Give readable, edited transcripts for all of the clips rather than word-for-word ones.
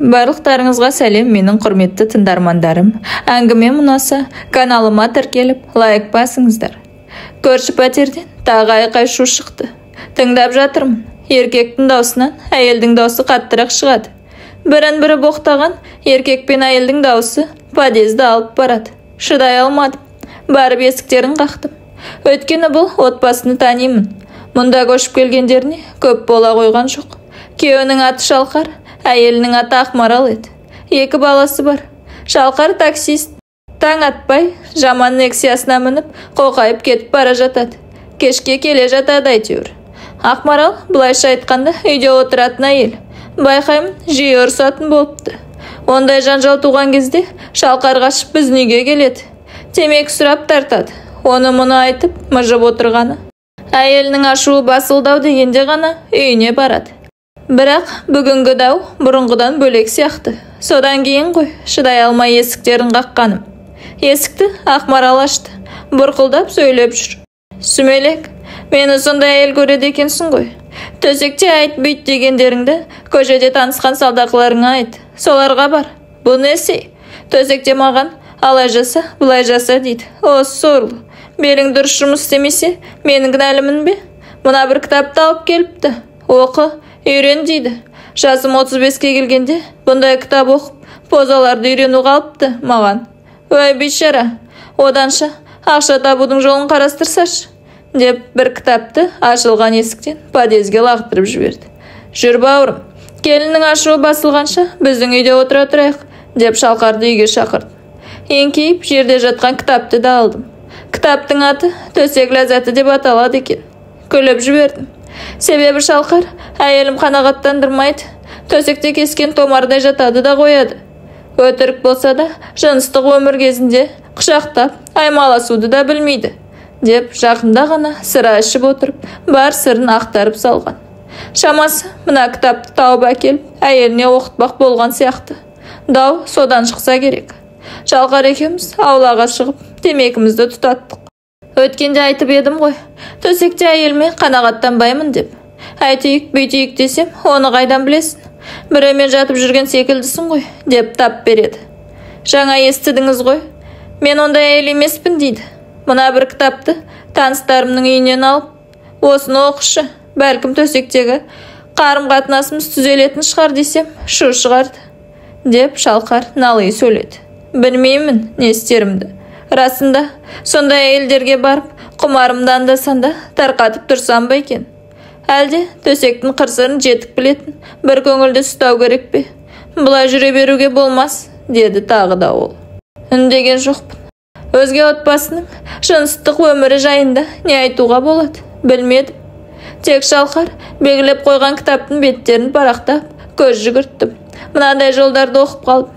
Барлықтарыңызға сәлем, менің құрметті тыңдармандарым. Әңгімем ұнаса, каналыма тіркеліп, лайк басыңыздар. Көрші пәтерден тағы айқай-шу шықты. Тыңдап жатырмын. Еркектің даусынан әйелдің даусы қаттырақ шығады. Бірін-бірі боқтаған еркек пен әйелдің даусы подъезді алып барады. Шыдай алмадым. Барып есіктерін қақтым. Өткені бұл отбасыны танимын. Мұнда көшіп келгендеріне көп бола қойған жоқ. Күйеуінің аты Шалқар, әйелінің аты Ақмарал еді. 2 баласы бар. Шалқар таксист. Таң атпай, жаман нексиясына мініп, қоқайып кетіп бара жатады. Кешке келе жатады әйтеуір. Ақмарал, былайша айтқанда, үйде отыратын әйел. Байқаймын, жиі ұрсатын болыпты. Ондай жанжал туған кезде Шалқар қашып біздің үйге келеді. Темекі сұрап тартады. Оны мұны айтып, мыжып отырғаны. Әйелінің ашуы басылдау дегенде ғана үйіне барады. Бірақ бүгінгі дау бұрынғыдан бөлек сияқты. Содан кейін ғой, шыдай алмай есіктерін қаққаным. Есікті Ақмарал ашты. Бұрқылдап сөйлеп жүр. Сүмелек, мені сондай әйел көреді екенсің ғой. Төсекте айт бүйт дегендеріңді көшеде танысқан салдақыларыңа айт. Соларға бар. Бұл несі? Төсекте маған алай жаса, бұлай жаса дейді. О, сорлы. Белің дұрыс жұмыс істемесе, менің кінәлімін бе? Мына бір кітапты алып келіпті. Оқы, үйрен дейді. Жасым 35-ке келгенде бұндай кітап оқып, позаларды үйрену қалыпты маған. Өй бейшара, оданша ақша табудың жолын қарастырсашы, деп бір кітапты ашылған есіктен подъезге лақтырып жіберді. Жүр бауырым, келіннің ашуы басылғанша біздің үйде отыра тұрайық, деп Шалқарды үйге шақырдым. Еңкейіп жерде жатқан кітапты да алдым. Кітаптың аты төсек ләззаты деп аталады екен. Күліп жібердім. Себебі Шалқар әйелім қанағаттандырмайды. Төсекте кескен томардай жатады да қояды. Өтірік болса да жыныстық өмір кезінде құшақтап, аймаласуды да білмейді, деп жақында ғана сыра ішіп отырып, бар сырын ақтарып салған. Шамасы, мына кітапты тауып әкеліп, әйеліне оқытпақ болған сияқты. Дау содан шықса керек. Шалқар екеуміз аулаға шығып, темекімізді тұтаттық. Өткенде айтып едім ғой, төсекте әйелме қанағаттанбаймын деп. Әйтейік, бүйтейік десем, оны қайдан білесің? Біреумен жатып жүрген секілдісің ғой, деп тап береді. Жаңа естідіңіз ғой, мен ондай әйел емеспін дейді. Мына бір кітапты таныстарымның үйінен алып, осыны оқышы, бәлкім төсектегі қарым-қатынасымыз түзелетін шығар десем, шу шығарды, деп Шалқар налый сөйледі. Білмеймін не істерімді. Расында, сондай әйелдерге барып, құмарымды анда-санда тарқатып тұрсам ба екен? Әлде төсектің қырсырын жетік білетін бір көңілді ұстау керек пе? Бұлай жүре беруге болмас, деді тағы да ол. Үндеген жоқпын. Өзге отбасының жыныстық өмірі жайында не айтуға болады? Білмедім. Тек Шалқар белгілеп қойған кітаптың беттерін парақтап, көз жүгірттім. Мынандай жолдарды оқып қалдым.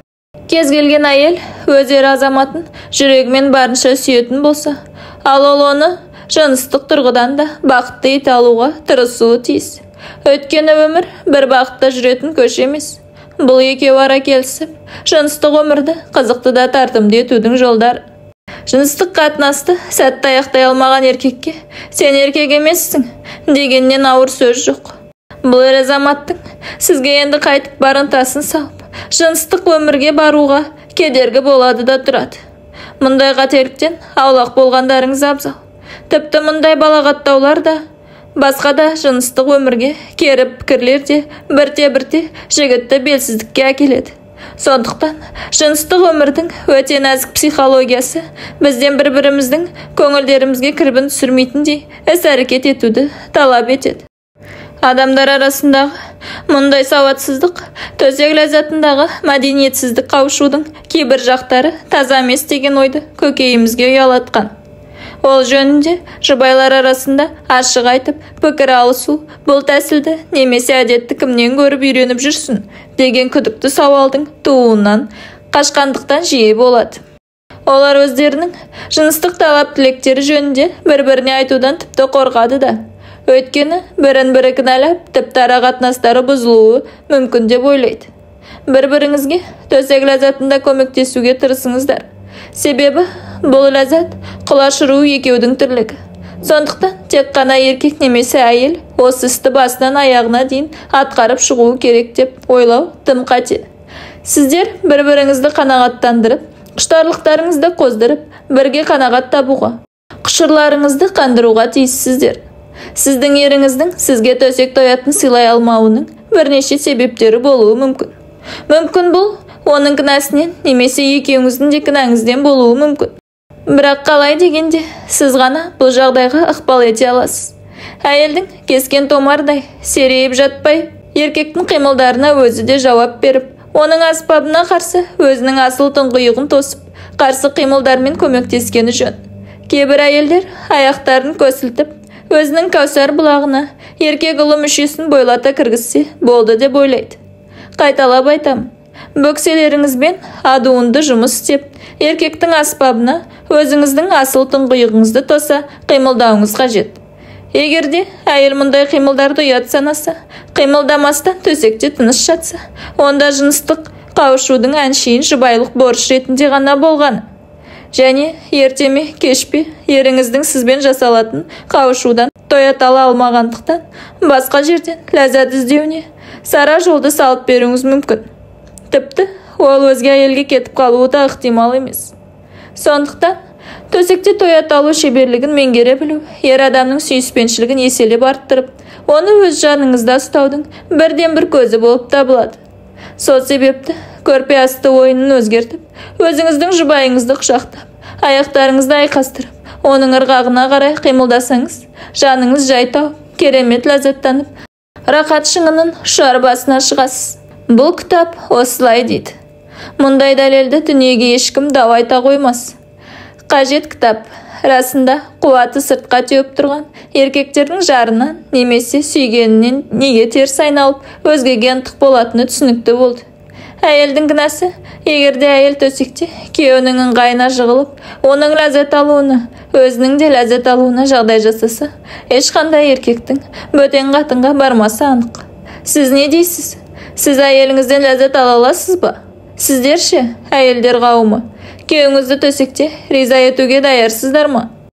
Кез келген әйел өз ер азаматын жүрегімен барынша сүйетін болса, ал ол оны жыныстық тұрғыдан да бақытты ете алуға тырысуы тиіс. Өйткені өмір бір бақытта жүретін көш емес. Бұл екеуі ара келісіп, жыныстық өмірді қызықты да тартымды етудің жолдары. Жыныстық қатынасты сәтті аяқтай алмаған еркекке сен еркек емессің дегеннен ауыр сөз жоқ. Бұл ер азаматтың сізге енді қайтып барынтасын салып, жыныстық өмірге баруға кедергі болады да тұрады. Мұндай қателіктен аулақ болғандарыңыз абзал. Тіпті мұндай балағаттаулар да, басқа да жыныстық өмірге кері пікірлер де бірте-бірте жігітті белсіздікке әкеледі. Сондықтан жыныстық өмірдің өте нәзік психологиясы бізден бір-біріміздің көңілдерімізге кірбің түсірмейтіндей іс-әрекет етуді талап етеді. Адамдар арасындағы мұндай сауатсыздық, төсек ләззатындағы мәдениетсіздік қауышудың кейбір жақтары таза емес деген ойды көкейімізге ұялатқан. Ол жөнінде жұбайлар арасында ашық айтып, пікір алысу, бұл тәсілді немесе әдетті кімнен көріп үйреніп жүрсін деген күдікті сауалдың туынан қашқандықтан жиі болады. Олар өздерінің жыныстық талап тілектері жөнінде бір-біріне айтудан тіпті қорқады да. Өйткені бірін-бірі кінәлап, тіпті ара қатынастары бұзылуы мүмкін деп ойлайды. Бір-біріңізге төсек ләззатында көмектесуге тырысыңыздар. Себебі бұл ләззат құлашыру екеудің тірлігі. Сондықтан тек қана еркек немесе әйел осы істі басынан аяғына дейін атқарып шығуы керек деп ойлау тым қате. Сіздер бір-біріңізді қанағаттандырып, құштарлықтарыңызды қоздырып, бірге қанағат табуға, құшырларыңызды қандыруға тиіссіздер. Сіздің еріңіздің сізге төсек тоятын сыйлай алмауының бірнеше себептері болуы мүмкін. Мүмкін бұл оның кінәсінен немесе екеуіңіздің де кінәңізден болуы мүмкін. Бірақ қалай дегенде, сіз ғана бұл жағдайға ықпал ете аласыз. Әйелдің кескен томардай серейіп жатпай, еркектің қимылдарына өзі де жауап беріп, оның аспабына қарсы өзінің асыл тұңғиығын тосып, қарсы қимылдармен көмектескені жөн. Кейбір әйелдер аяқтарын көсілтіп, өзінің кәусар бұлағына еркек ұлы мүшесін бойлата кіргізсе болды деп ойлайды. Қайталап айтамын, бөкселеріңізбен адуынды жұмыс істеп, еркектің аспабына өзіңіздің асыл тұңғиығыңызды тоса қимылдауыңыз қажет. Егерде әйел мұндай қимылдарды ұят санаса, қимылдамастан төсекте тыныш жатса, онда жыныстық қауышудың әншейін жұбайлық борыш ретінде ғана болғаны. Және ерте ме, кеш пе, еріңіздің сізбен жасалатын қауышудан тоятала алмағандықтан, басқа жерден ләззат іздеуіне сара жолды салып беруіңіз мүмкін. Тіпті ол өзге әйелге кетіп қалуы да ықтимал емес. Сондықтан, төсекте тояталу шеберлігін меңгере білу, ер адамның сүйіспеншілігін еселеп арттырып, оны өз жаныңызда ұстаудың бірден бір көзі болып табылады. Сол себепті көрпе асты ойынын өзгертіп, өзіңіздің жұбайыңызды құшақтап, аяқтарыңызды айқастырып, оның ырғағына қарай қимылдасаңыз, жаныңыз жай тауып, керемет ләззаттанып, рақат шыңының ұшар басына шығасыз. Бұл кітап осылай дейді. Мұндай дәлелді дүниеге ешкім дау айта қоймас. Қажет кітап. Расында қуаты сыртқа теуіп тұрған еркектердің жарынан немесе сүйгенінен неге теріс айналып, өзгеге ынтық болатыны түсінікті болды. Әйелдің кінәсі, егерде әйел төсекте күйеуінің ыңғайына жығылып, оның ләззат алуына, өзінің де ләззат алуына жағдай жасаса, ешқандай еркектің бөтен қатынға бармасы анық. Сіз не дейсіз? Сіз әйеліңізден ләззат ала аласыз ба? Сіздерше, әйелдер қауымы, күйеуіңізді төсекте риза етуге даярсыздар ма?